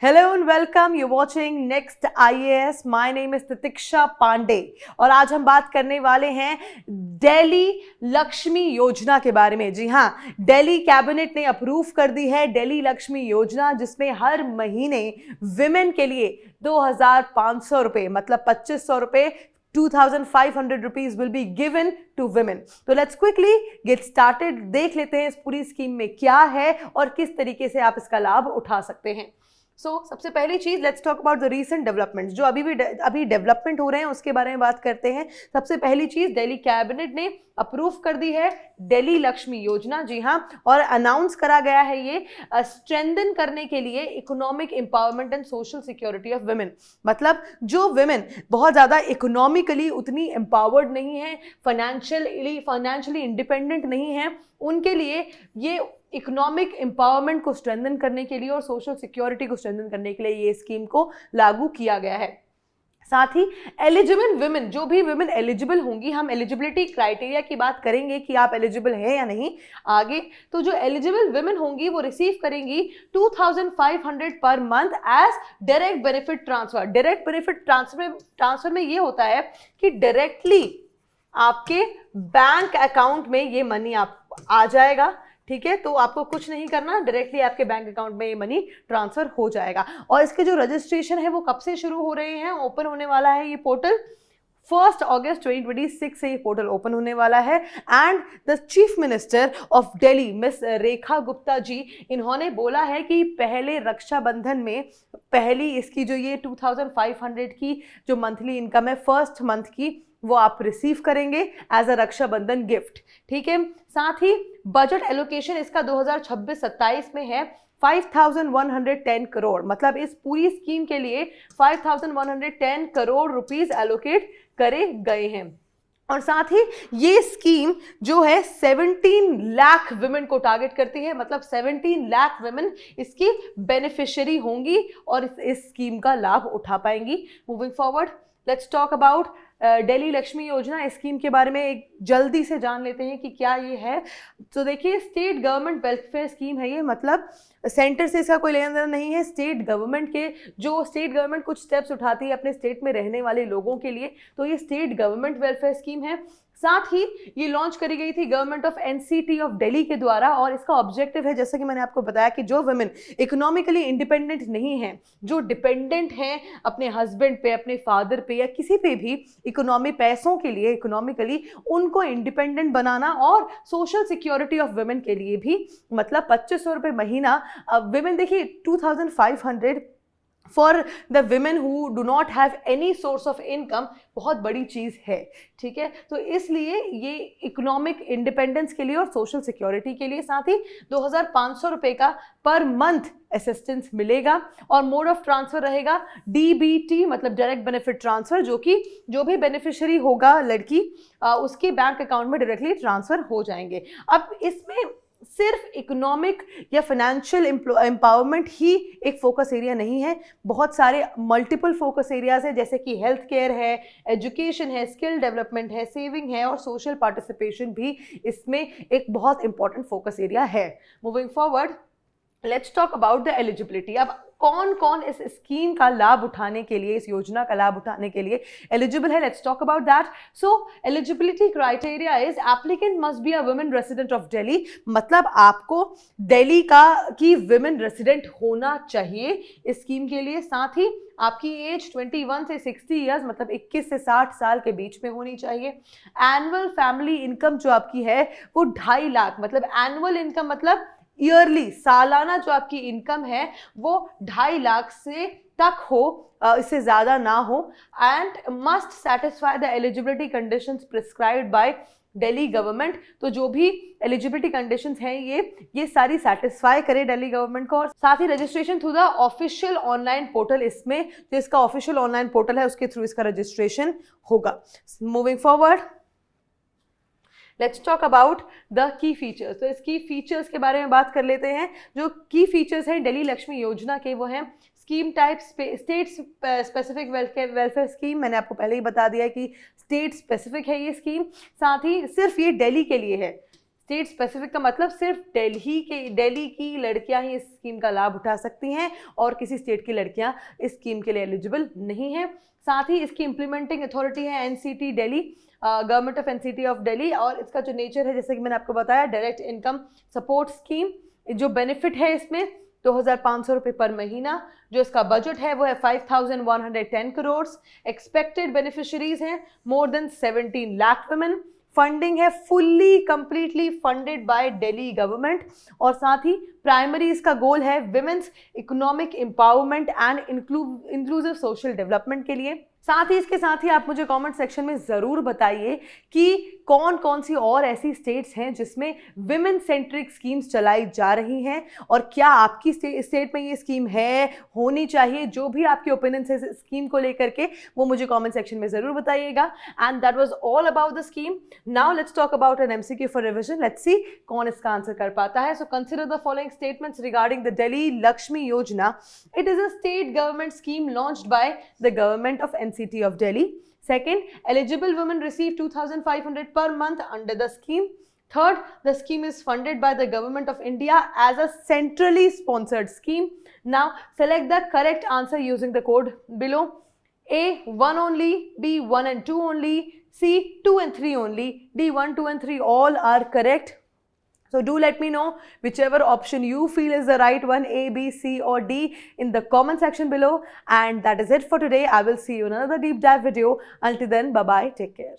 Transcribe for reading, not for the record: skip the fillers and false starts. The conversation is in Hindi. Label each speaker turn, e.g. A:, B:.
A: Hello and welcome. You're watching Next IAS. My name is Titiksha Pandey और आज हम बात करने वाले हैं दिल्ली लक्ष्मी योजना के बारे में। जी हाँ, दिल्ली कैबिनेट ने अप्रूव कर दी है दिल्ली लक्ष्मी योजना, जिसमें हर महीने विमेन के लिए 2,500 रुपये मतलब 2,500 रुपये 2,500 rupees will be given to women. तो let's quickly get started. देख लेते हैं इस पूरी स्कीम में क्या है और किस तरीके से आप इसका लाभ उठा सकते हैं। सबसे पहली चीज, let's talk about the recent developments. जो अभी डेवलपमेंट हो रहे हैं उसके बारे में बात करते हैं। सबसे पहली चीज, दिल्ली कैबिनेट ने अप्रूव कर दी है दिल्ली लक्ष्मी योजना। जी हाँ, और अनाउंस करा गया है ये स्ट्रेंथन करने के लिए economic empowerment and social security of women. मतलब जो वुमेन बहुत ज़्यादा इकोनॉमिकली उतनी एम्पावर्ड नहीं है, फाइनेंशियली इंडिपेंडेंट नहीं है, उनके लिए ये इकोनॉमिक एम्पावरमेंट को स्ट्रेंथन करने के लिए और सोशल सिक्योरिटी को स्ट्रेंथन करने के लिए ये स्कीम को लागू किया गया है। साथ ही एलिजिबल वुमेन, जो भी वुमेन एलिजिबल होंगी, हम एलिजिबिलिटी क्राइटेरिया की बात करेंगे कि आप एलिजिबल हैं या नहीं आगे, तो जो एलिजिबल वुमेन होंगी वो रिसीव करेंगी 2,500 per month as direct benefit transfer. Direct benefit transfer में ये होता है कि डायरेक्टली आपके बैंक अकाउंट में ये मनी आप आ जाएगा। ठीक है, तो आपको कुछ नहीं करना, डायरेक्टली आपके बैंक अकाउंट में ये मनी ट्रांसफर हो जाएगा। और इसके जो रजिस्ट्रेशन है वो कब से शुरू हो रहे हैं, ओपन होने वाला है ये पोर्टल 1 अगस्त 2026 से ये पोर्टल ओपन होने वाला है। And the chief minister of Delhi miss Rekha Gupta ji, इन्होंने बोला है कि पहले रक्षाबंधन में पहली इसकी जो ये 2,500 की जो मंथली इनकम है फर्स्ट मंथ की, वो आप रिसीव करेंगे एज अ रक्षाबंधन गिफ्ट। ठीक है, साथ ही बजट एलोकेशन इसका 2026-27 में है 5,110 करोड़। मतलब इस पूरी स्कीम के लिए 5,110 करोड़ रुपीस एलोकेट करे गए हैं। और साथ ही ये स्कीम जो है 17 लाख वुमेन को टारगेट करती है। मतलब 17 लाख वुमेन इसकी बेनिफिशियरी होंगी और इस स्कीम का लाभ उठा पाएंगी। Moving forward, let's talk about Delhi Lakshmi योजना। इस स्कीम के बारे में एक जल्दी से जान लेते हैं कि क्या ये है। तो देखिए, स्टेट गवर्नमेंट वेलफेयर स्कीम है ये। मतलब सेंटर से इसका कोई लेना देना नहीं है, स्टेट गवर्नमेंट कुछ स्टेप्स उठाती है अपने स्टेट में रहने वाले लोगों के लिए, तो ये स्टेट गवर्नमेंट वेलफेयर स्कीम है। साथ ही ये लॉन्च करी गई थी government of NCT of Delhi के द्वारा, और इसका ऑब्जेक्टिव है, जैसा कि मैंने आपको बताया, कि जो वुमेन इकोनॉमिकली इंडिपेंडेंट नहीं है, जो डिपेंडेंट हैं अपने हस्बैंड पे, अपने फादर पे या किसी पे भी पैसों के लिए इकोनॉमिकली, उनको इंडिपेंडेंट बनाना और सोशल सिक्योरिटी ऑफ वुमेन के लिए भी, मतलब 2,500 रुपये महीना वुमेन। देखिए 2,500 for the women who do not have any source of income बहुत बड़ी चीज़ है। ठीक है, तो इसलिए ये इकोनॉमिक इंडिपेंडेंस के लिए और सोशल सिक्योरिटी के लिए, साथ ही 2,500 रुपये का पर मंथ असिस्टेंस मिलेगा। और मोड ऑफ ट्रांसफर रहेगा DBT, मतलब डायरेक्ट बेनिफिट ट्रांसफर, जो कि जो भी बेनिफिशियरी होगा लड़की, उसके बैंक अकाउंट में डायरेक्टली ट्रांसफर हो जाएंगे। अब इसमें सिर्फ इकोनॉमिक या फाइनेंशियल एम्पावरमेंट ही एक फोकस एरिया नहीं है, बहुत सारे मल्टीपल फोकस एरियाज है, जैसे कि हेल्थ केयर है, एजुकेशन है, स्किल डेवलपमेंट है, सेविंग है और सोशल पार्टिसिपेशन भी इसमें एक बहुत इंपॉर्टेंट फोकस एरिया है। Moving forward, let's talk about the eligibility. अब कौन कौन इस स्कीम का लाभ उठाने के लिए, इस योजना का लाभ उठाने के लिए एलिजिबल है, let's talk about that. So eligibility criteria is applicant must be a women resident of Delhi. मतलब आपको दिल्ली की वुमेन रेसिडेंट होना चाहिए इस स्कीम के लिए। साथ ही आपकी एज 21 से 60 ईयर्स, मतलब 21 से 60 साल के बीच में होनी चाहिए। एनुअल फैमिली इनकम जो आपकी है वो 2.5 लाख, मतलब एनुअल इनकम मतलब ईयरली, सालाना जो आपकी इनकम है वो 2.5 लाख से तक हो, इससे ज़्यादा ना हो। And must satisfy the eligibility conditions prescribed bye Delhi government. तो जो भी एलिजिबिलिटी कंडीशंस हैं ये सारी सेटिस्फाई करे दिल्ली गवर्नमेंट को। और साथ ही registration through the official online portal, इसमें जो इसका ऑफिशियल ऑनलाइन पोर्टल है उसके थ्रू इसका रजिस्ट्रेशन होगा। Moving forward, let's talk about the key features. तो इस की फीचर्स के बारे में बात कर लेते हैं। जो की फीचर्स हैं दिल्ली लक्ष्मी योजना के, वो हैं scheme type state specific welfare scheme. मैंने आपको पहले ही बता दिया है कि स्टेट स्पेसिफिक है ये स्कीम। साथ ही सिर्फ ये दिल्ली के लिए है, स्टेट स्पेसिफिक का मतलब सिर्फ दिल्ली की लड़कियां ही इस स्कीम का लाभ उठा सकती हैं और किसी स्टेट की लड़कियां इस स्कीम के लिए एलिजिबल नहीं है। साथ ही इसकी इम्प्लीमेंटिंग अथॉरिटी है NCT Delhi, government of NCT of Delhi, और इसका जो नेचर है जैसे कि मैंने आपको बताया डायरेक्ट इनकम सपोर्ट स्कीम। जो बेनिफिट है इसमें 2,500 रुपये पर महीना। जो इसका बजट है वो है 5,110 करोड़। एक्सपेक्टेड बेनिफिशरीज हैं more than 17 lakh women. Funding है fully completely funded by Delhi government, और साथ ही प्राइमरी इसका गोल है women's economic empowerment and inclusive social development के लिए। साथ ही इसके साथ ही आप मुझे कमेंट सेक्शन में ज़रूर बताइए कि कौन कौन सी और ऐसी स्टेट्स हैं जिसमें विमेन सेंट्रिक स्कीम्स चलाई जा रही हैं, और क्या आपकी स्टेट में ये स्कीम है, होनी चाहिए। जो भी आपके ओपिनियंस है स्कीम को लेकर के वो मुझे कमेंट सेक्शन में ज़रूर बताइएगा। And that was all about the scheme. Now let's talk about an MCQ for revision. Let's see कौन इसका आंसर कर पाता है। So consider the following statements regarding the Delhi Lakshmi Yojana. It is a state government scheme launched by the government of NCT of Delhi. Second, eligible women receive 2,500 per month under the scheme. Third, the scheme is funded by the government of India as a centrally sponsored scheme. Now, select the correct answer using the code below. A, 1 only. B, 1 and 2 only. C, 2 and 3 only. D, 1, 2 and 3 all are correct. So do let me know whichever option you feel is the right one, A, B, C or D, in the comment section below. And that is it for today. I will see you in another deep dive video. Until then, bye bye. Take care.